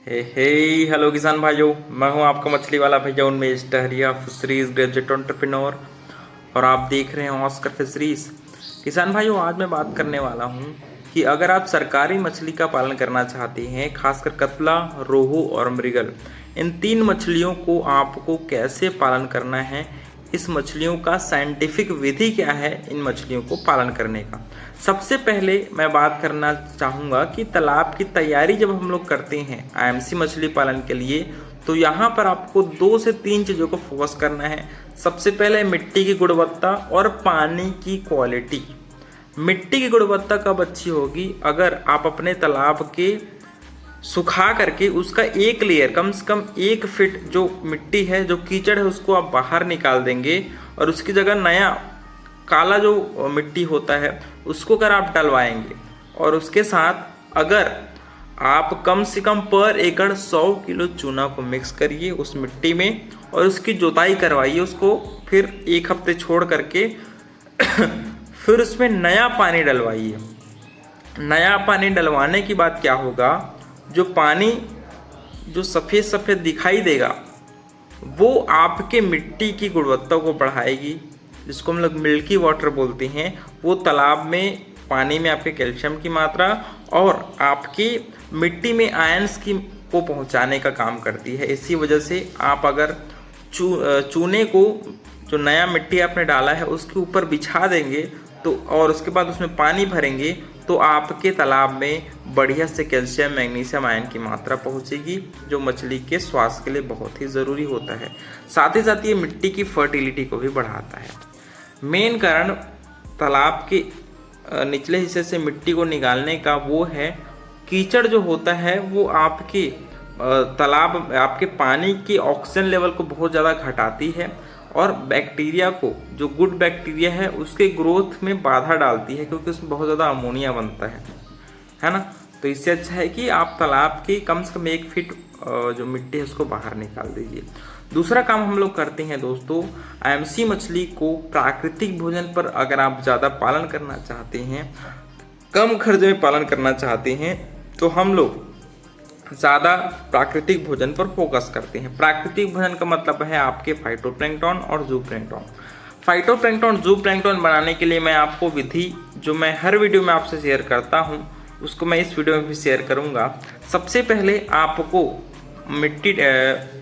हे hello किसान भाइयों, मैं हूं आपका मछली वाला भैया उन्मेष टहरिया, फिशरीज ग्रेजुएट एंटरप्रेन्योर। और आप देख रहे हैं ऑस्कर फिशरीज। किसान भाइयों, आज मैं बात करने वाला हूं कि अगर आप सरकारी मछली का पालन करना चाहते हैं, खासकर कतला, रोहू और मृगल, इन तीन मछलियों को आपको कैसे पालन करना है, इस मछलियों का साइंटिफिक विधि क्या है इन मछलियों को पालन करने का। सबसे पहले मैं बात करना चाहूँगा कि तालाब की तैयारी जब हम लोग करते हैं आईएमसी मछली पालन के लिए, तो यहाँ पर आपको 2 से 3 चीज़ों को फोकस करना है। सबसे पहले मिट्टी की गुणवत्ता और पानी की क्वालिटी। मिट्टी की गुणवत्ता कब अच्छी होगी? अगर आप अपने तालाब के सुखा करके उसका एक लेयर, कम से कम 1 फीट जो मिट्टी है, जो कीचड़ है, उसको आप बाहर निकाल देंगे और उसकी जगह नया काला जो मिट्टी होता है उसको अगर आप डलवाएंगे, और उसके साथ अगर आप कम से कम पर एकड़ 100 किलो चूना को मिक्स करिए उस मिट्टी में और उसकी जुताई करवाइए उसको, फिर 1 हफ्ते छोड़ करके फिर उसमें नया पानी डलवाइए। नया पानी डलवाने की बाद क्या होगा, जो पानी जो सफ़ेद सफ़ेद दिखाई देगा वो आपके मिट्टी की गुणवत्ता को बढ़ाएगी, जिसको हम लोग मिल्की वाटर बोलते हैं। वो तालाब में पानी में आपके कैल्शियम की मात्रा और आपकी मिट्टी में आयंस की को पहुंचाने का काम करती है। इसी वजह से आप अगर चूने को, जो नया मिट्टी आपने डाला है, उसके ऊपर बिछा देंगे तो, और उसके बाद उसमें पानी भरेंगे, तो आपके तालाब में बढ़िया से कैल्शियम, मैग्नीशियम, आयन की मात्रा पहुंचेगी, जो मछली के स्वास्थ्य के लिए बहुत ही ज़रूरी होता है। साथ ही साथ ये मिट्टी की फर्टिलिटी को भी बढ़ाता है। मेन कारण तालाब के निचले हिस्से से मिट्टी को निकालने का वो है, कीचड़ जो होता है वो आपके तालाब, आपके पानी की ऑक्सीजन लेवल को बहुत ज़्यादा घटाती है और बैक्टीरिया को, जो गुड बैक्टीरिया है, उसके ग्रोथ में बाधा डालती है, क्योंकि उसमें बहुत ज़्यादा अमोनिया बनता है ना। तो इससे अच्छा है कि आप तालाब की कम से कम 1 फीट जो मिट्टी है उसको बाहर निकाल दीजिए। दूसरा काम हम लोग करते हैं दोस्तों, आईएमसी मछली को प्राकृतिक भोजन पर अगर आप ज़्यादा पालन करना चाहते हैं, कम खर्च में पालन करना चाहते हैं, तो हम लोग ज़्यादा प्राकृतिक भोजन पर फोकस करते हैं। प्राकृतिक भोजन का मतलब है आपके फाइटोप्लैंक्टन और जूप्लैंक्टन। फाइटोप्लैंक्टन, जूप्लैंक्टन बनाने के लिए मैं आपको विधि, जो मैं हर वीडियो में आपसे शेयर करता हूं, उसको मैं इस वीडियो में भी शेयर करूंगा। सबसे पहले आपको मिट्टी,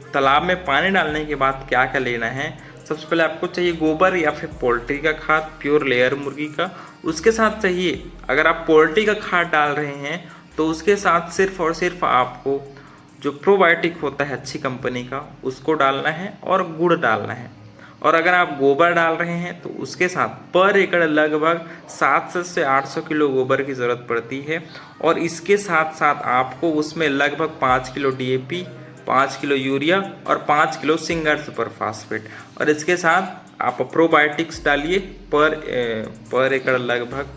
तालाब में पानी डालने के बाद क्या क्या लेना है। सबसे पहले आपको चाहिए गोबर या फिर पोल्ट्री का खाद, प्योर लेयर मुर्गी का। उसके साथ चाहिए, अगर आप पोल्ट्री का खाद डाल रहे हैं तो उसके साथ सिर्फ और सिर्फ आपको जो प्रोबायोटिक होता है अच्छी कंपनी का, उसको डालना है और गुड़ डालना है। और अगर आप गोबर डाल रहे हैं तो उसके साथ पर एकड़ लगभग 700 से 800 किलो गोबर की ज़रूरत पड़ती है। और इसके साथ साथ आपको उसमें लगभग 5 किलो DAP, 5 किलो यूरिया और 5 किलो सिंगल सुपर फास्फेट, और इसके साथ आप प्रोबायोटिक्स डालिए। पर एकड़ लगभग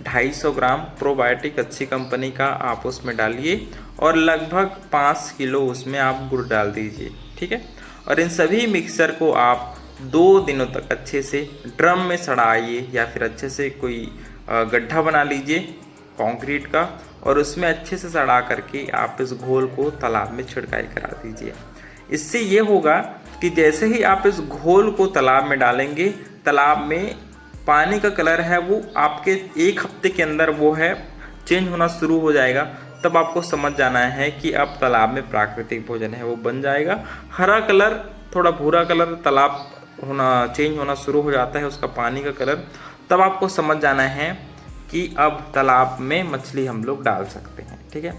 250 ग्राम प्रोबायोटिक अच्छी कंपनी का आप उसमें डालिए और लगभग 5 किलो उसमें आप गुड़ डाल दीजिए, ठीक है। और इन सभी मिक्सचर को आप 2 दिनों तक अच्छे से ड्रम में सड़ाइए, या फिर अच्छे से कोई गड्ढा बना लीजिए कंक्रीट का, और उसमें अच्छे से सड़ा करके आप इस घोल को तालाब में छिड़काई करा दीजिए। इससे ये होगा कि जैसे ही आप इस घोल को तालाब में डालेंगे, तालाब में पानी का कलर है वो आपके 1 हफ्ते के अंदर वो है चेंज होना शुरू हो जाएगा। तब आपको समझ जाना है कि अब तालाब में प्राकृतिक भोजन है वो बन जाएगा। हरा कलर, थोड़ा भूरा कलर तालाब चेंज होना शुरू हो जाता है उसका पानी का कलर, तब आपको समझ जाना है कि अब तालाब में मछली हम लोग डाल सकते हैं, ठीक है।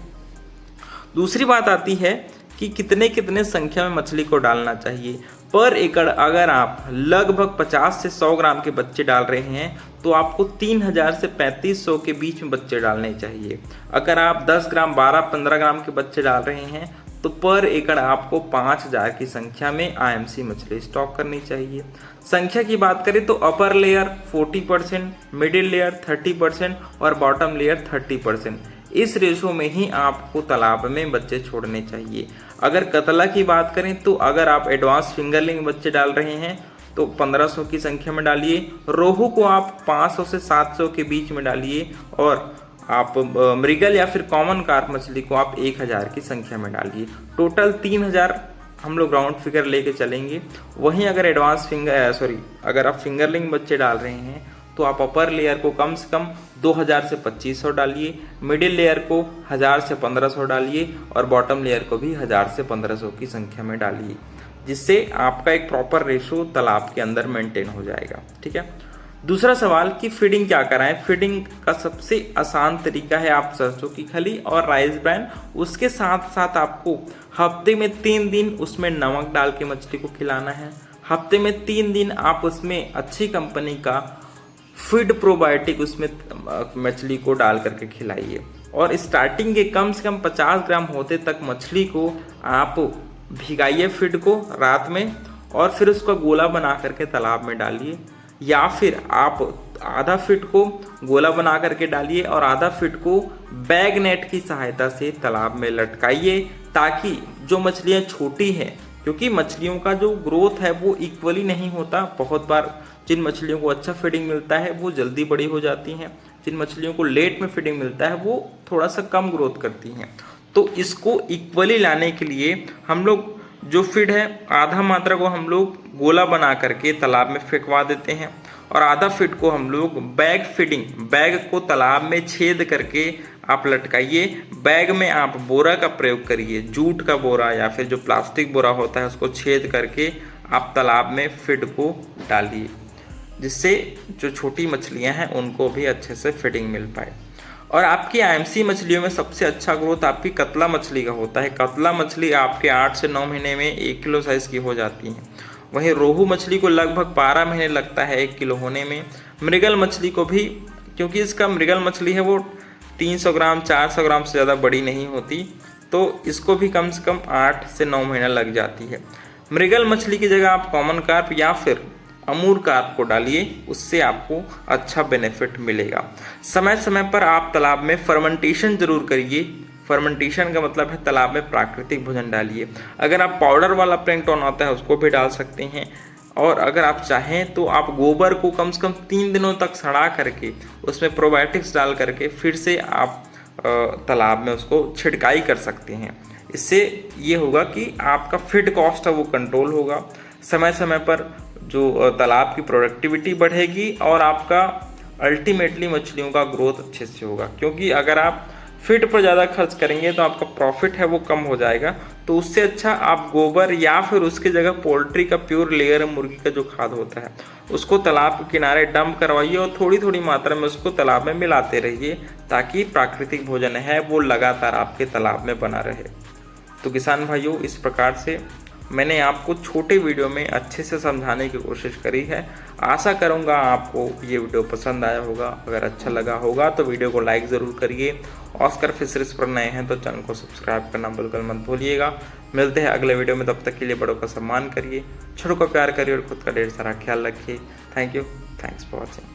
दूसरी बात आती है कि कितने संख्या में मछली को डालना चाहिए पर एकड़। अगर आप लगभग 50 से 100 ग्राम के बच्चे डाल रहे हैं तो आपको 3000 से 3500 के बीच में बच्चे डालने चाहिए। अगर आप 10 ग्राम, 12, 15 ग्राम के बच्चे डाल रहे हैं तो पर एकड़ आपको 5000 की संख्या में आईएमसी मछली स्टॉक करनी चाहिए। संख्या की बात करें तो अपर लेयर 40%, मिडिल लेयर 30% और बॉटम लेयर 30%, इस रेशो में ही आपको तालाब में बच्चे छोड़ने चाहिए। अगर कतला की बात करें तो अगर आप एडवांस फिंगरलिंग बच्चे डाल रहे हैं तो 1500 की संख्या में डालिए। रोहू को आप 500 से 700 के बीच में डालिए, और आप मृगल या फिर कॉमन कार्प मछली को आप 1000 की संख्या में डालिए। टोटल 3000 हम लोग राउंड फिगर लेके चलेंगे। वहीं अगर अगर आप फिंगरलिंग बच्चे डाल रहे हैं तो आप अपर लेयर को कम से कम 2000 से 2500 डालिए, मिडिल लेयर को 1000 से 1500 डालिए और बॉटम लेयर को भी 1000 से 1500 की संख्या में डालिए, जिससे आपका एक प्रॉपर रेशो तालाब के अंदर मेंटेन हो जाएगा। ठीक है। दूसरा सवाल कि फीडिंग क्या कराएं। फीडिंग का सबसे आसान तरीका है आप सरसों की खली और राइस ब्रान, उसके साथ साथ आपको हफ्ते में 3 दिन उसमें नमक डाल के मछली को खिलाना है। हफ्ते में 3 दिन आप उसमें अच्छी कंपनी का फीड प्रोबायोटिक उसमें मछली को डाल करके खिलाइए और स्टार्टिंग के कम से कम 50 ग्राम होते तक मछली को आप भिगाइए फीड को रात में और फिर उसका गोला बना करके तालाब में डालिए, या फिर आप आधा फीट को गोला बना करके डालिए और आधा फीट को बैग नेट की सहायता से तालाब में लटकाइए, ताकि जो मछलियाँ छोटी हैं, क्योंकि मछलियों का जो ग्रोथ है वो इक्वली नहीं होता। बहुत बार जिन मछलियों को अच्छा फीडिंग मिलता है वो जल्दी बड़ी हो जाती हैं, जिन मछलियों को लेट में फीडिंग मिलता है वो थोड़ा सा कम ग्रोथ करती हैं। तो इसको इक्वली लाने के लिए हम लोग जो फीड है आधा मात्रा को हम लोग गोला बना करके तालाब में फेंकवा देते हैं और आधा फीड को हम लोग बैग को तालाब में छेद करके आप लटकाइए। बैग में आप बोरा का प्रयोग करिए, जूट का बोरा या फिर जो प्लास्टिक बोरा होता है उसको छेद करके आप तालाब में फीड को डालिए, जिससे जो छोटी मछलियां हैं उनको भी अच्छे से फीडिंग मिल पाए। और आपकी आईएमसी मछलियों में सबसे अच्छा ग्रोथ आपकी कतला मछली का होता है। कतला मछली आपके 8 से 9 महीने में 1 किलो साइज़ की हो जाती है। वहीं रोहू मछली को लगभग 12 महीने लगता है 1 किलो होने में। मृगल मछली को भी, क्योंकि इसका मृगल मछली है वो 300 ग्राम 400 ग्राम से ज़्यादा बड़ी नहीं होती, तो इसको भी कम से कम 8 से 9 महीना लग जाती है। मृगल मछली की जगह आप कॉमन कार्प या फिर अमूर कार्प को डालिए, उससे आपको अच्छा बेनिफिट मिलेगा। समय समय पर आप तालाब में फर्मेंटेशन जरूर करिए। फर्मेंटेशन का मतलब है तालाब में प्राकृतिक भोजन डालिए। अगर आप पाउडर वाला प्लैंकटन आता है उसको भी डाल सकते हैं, और अगर आप चाहें तो आप गोबर को कम से कम 3 दिनों तक सड़ा करके उसमें प्रोबायोटिक्स डाल करके फिर से आप तालाब में उसको छिड़काई कर सकते हैं। इससे ये होगा कि आपका फीड कॉस्ट है वो कंट्रोल होगा, समय समय पर जो तालाब की प्रोडक्टिविटी बढ़ेगी और आपका अल्टीमेटली मछलियों का ग्रोथ अच्छे से होगा। क्योंकि अगर आप फीड पर ज़्यादा खर्च करेंगे तो आपका प्रॉफिट है वो कम हो जाएगा। तो उससे अच्छा आप गोबर या फिर उसकी जगह पोल्ट्री का प्योर लेयर मुर्गी का जो खाद होता है उसको तालाब के किनारे डंप करवाइए और थोड़ी थोड़ी मात्रा में उसको तालाब में मिलाते रहिए, ताकि प्राकृतिक भोजन है वो लगातार आपके तालाब में बना रहे। तो किसान भाइयों, इस प्रकार से मैंने आपको छोटे वीडियो में अच्छे से समझाने की कोशिश करी है। आशा करूंगा आपको ये वीडियो पसंद आया होगा। अगर अच्छा लगा होगा तो वीडियो को लाइक ज़रूर करिए। ऑस्कर फिशरीज पर नए हैं तो चैनल को सब्सक्राइब करना बिल्कुल मत भूलिएगा। मिलते हैं अगले वीडियो में, तब तक के लिए बड़ों का सम्मान करिए, छोटों का प्यार करिए और खुद का ढेर सारा ख्याल रखिए। Thank you, thanks for watching.